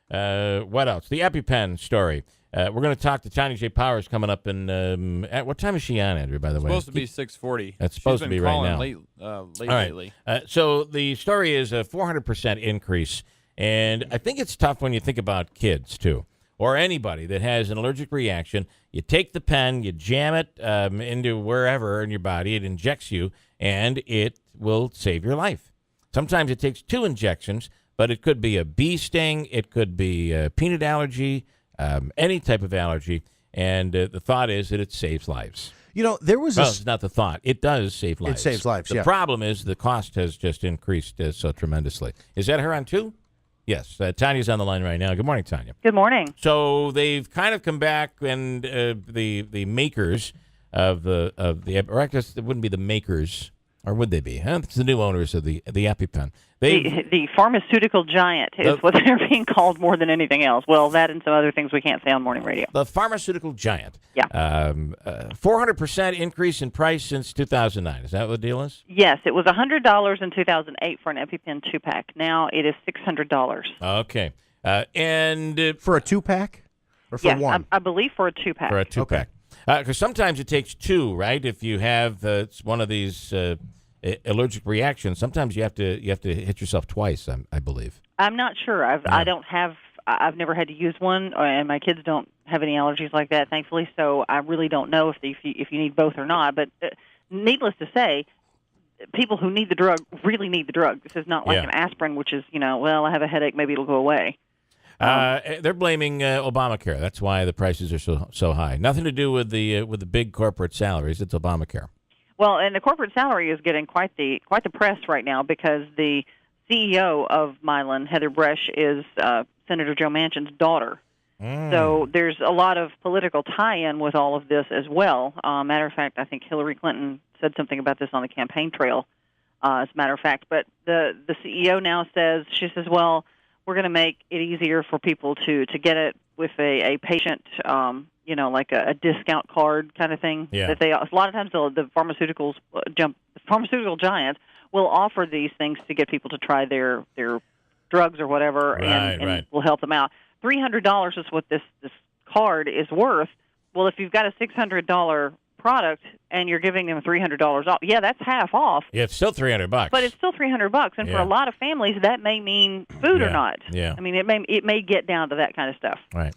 What else? The Epipen story. We're going to talk to Tanya J. Powers coming up in, at what time is she on, Andrew, by the way? It's supposed to be 6:40. That's supposed to be right now. Lately. So the story is a 400% increase, and I think it's tough when you think about kids, too, or anybody that has an allergic reaction. You take the pen, you jam it into wherever in your body, it injects you, and it will save your life. Sometimes it takes 2 injections, but it could be a bee sting, it could be a peanut allergy, any type of allergy, and the thought is that it saves lives. You know, there was it's not the thought. It does save lives. It saves lives, The problem is the cost has just increased so tremendously. Is that her on 2? Yes. Tanya's on the line right now. Good morning, Tanya. Good morning. So they've kind of come back, and the makers of the or I guess it wouldn't be the makers, or would they be? Huh? It's the new owners of the Epipen. The pharmaceutical giant is what they're being called more than anything else. Well, that and some other things we can't say on morning radio. The pharmaceutical giant. Yeah. 400% increase in price since 2009. Is that what the deal is? Yes. It was $100 in 2008 for an Epipen 2-pack. Now it is $600. Okay. And for a 2-pack? Or for one? I believe for a 2-pack. For a 2-pack. Because sometimes it takes 2, right? If you have one of these allergic reactions, sometimes you have to hit yourself twice. I believe. I'm not sure. I've never had to use one, and my kids don't have any allergies like that, thankfully. So I really don't know if you need both or not. But needless to say, people who need the drug really need the drug. This is not like an aspirin, which is I have a headache, maybe it'll go away. They're blaming Obamacare. That's why the prices are so high. Nothing to do with the big corporate salaries. It's Obamacare. Well, and the corporate salary is getting quite the press right now because the CEO of Mylan, Heather Bresch, is Senator Joe Manchin's daughter. So there's a lot of political tie-in with all of this as well. Matter of fact, I think Hillary Clinton said something about this on the campaign trail, as a matter of fact. But the CEO now says, well, we're going to make it easier for people to get it with a patient, like a discount card kind of thing. Yeah. That a lot of times the pharmaceutical giants will offer these things to get people to try their drugs or whatever, and will help them out. $300 is what this card is worth. Well, if you've got a $600 product and you're giving them $300 off, that's half off. Yeah, it's still $300. But it's still $300, and for a lot of families, that may mean food or not. Yeah. I mean, it may get down to that kind of stuff. Right.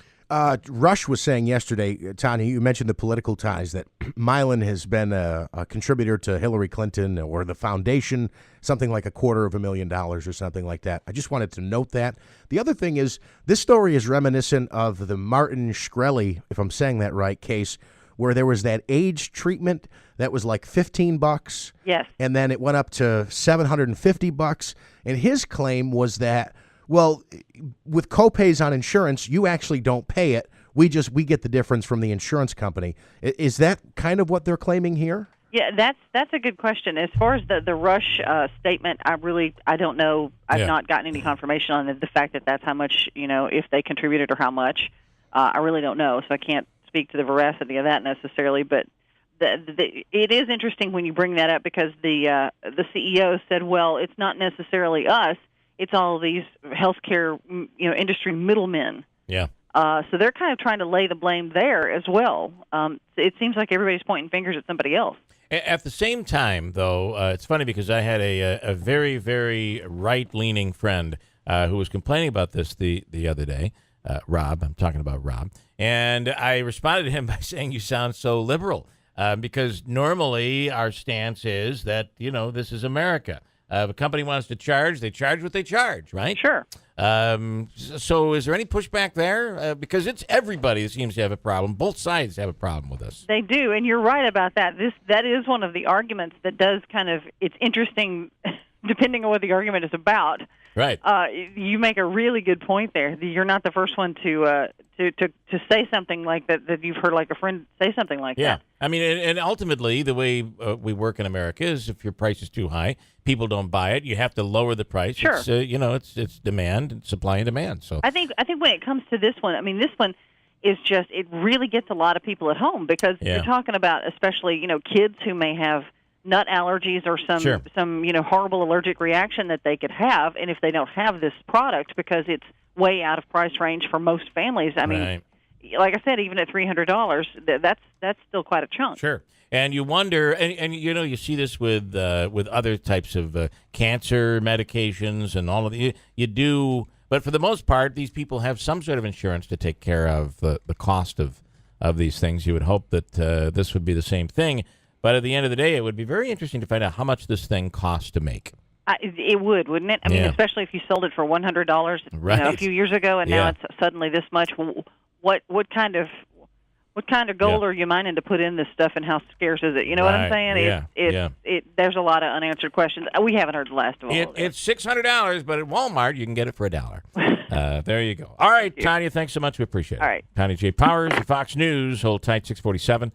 Rush was saying yesterday, Tanya, you mentioned the political ties, that Mylan has been a contributor to Hillary Clinton or the foundation, something like $250,000 or something like that. I just wanted to note that. The other thing is, this story is reminiscent of the Martin Shkreli, if I'm saying that right, case, where there was that age treatment that was like $15. Yes. And then it went up to $750. And his claim was that, well, with copays on insurance, you actually don't pay it. We get the difference from the insurance company. Is that kind of what they're claiming here? Yeah, that's a good question. As far as the Rush statement, I don't know. I've not gotten any confirmation on the fact that that's how much, if they contributed or how much. I really don't know, so I can't speak to the veracity of that necessarily. But it is interesting when you bring that up because the CEO said, well, it's not necessarily us. It's all these healthcare, industry middlemen. Yeah. So they're kind of trying to lay the blame there as well. It seems like everybody's pointing fingers at somebody else. At the same time, though, it's funny because I had a very, very right-leaning friend who was complaining about this the other day. Rob, I'm talking about Rob. And I responded to him by saying, you sound so liberal, because normally our stance is that, this is America. If a company wants to charge, they charge what they charge, right? Sure. So is there any pushback there? Because it's everybody that seems to have a problem. Both sides have a problem with this. They do, and you're right about that. That is one of the arguments that does it's interesting depending on what the argument is about. Right. You make a really good point there. You're not the first one to say something like that you've heard like a friend say something like that. Yeah. I mean, and ultimately, the way we work in America is if your price is too high, people don't buy it. You have to lower the price. Sure. It's it's demand, supply and demand. So I think when it comes to this one, this one is it really gets a lot of people at home because you're talking about especially kids who may have nut allergies or some horrible allergic reaction that they could have, and if they don't have this product because it's way out of price range for most families. I mean, like I said, even at $300, that's still quite a chunk. Sure. And you wonder, and you see this with other types of cancer medications and all of the you do, but for the most part, these people have some sort of insurance to take care of the cost of these things. You would hope that this would be the same thing, but at the end of the day, it would be very interesting to find out how much this thing costs to make. It would, wouldn't it? I mean, especially if you sold it for $100 a few years ago, and now it's suddenly this much. What kind of gold are you mining to put in this stuff, and how scarce is it? You know what I'm saying? There's a lot of unanswered questions. We haven't heard the last of all of it. It's $600, but at Walmart you can get it for $1. There you go. All right, Tanya, thanks so much. We appreciate it. All right. Tanya J. Powers, Fox News. Hold tight, 647.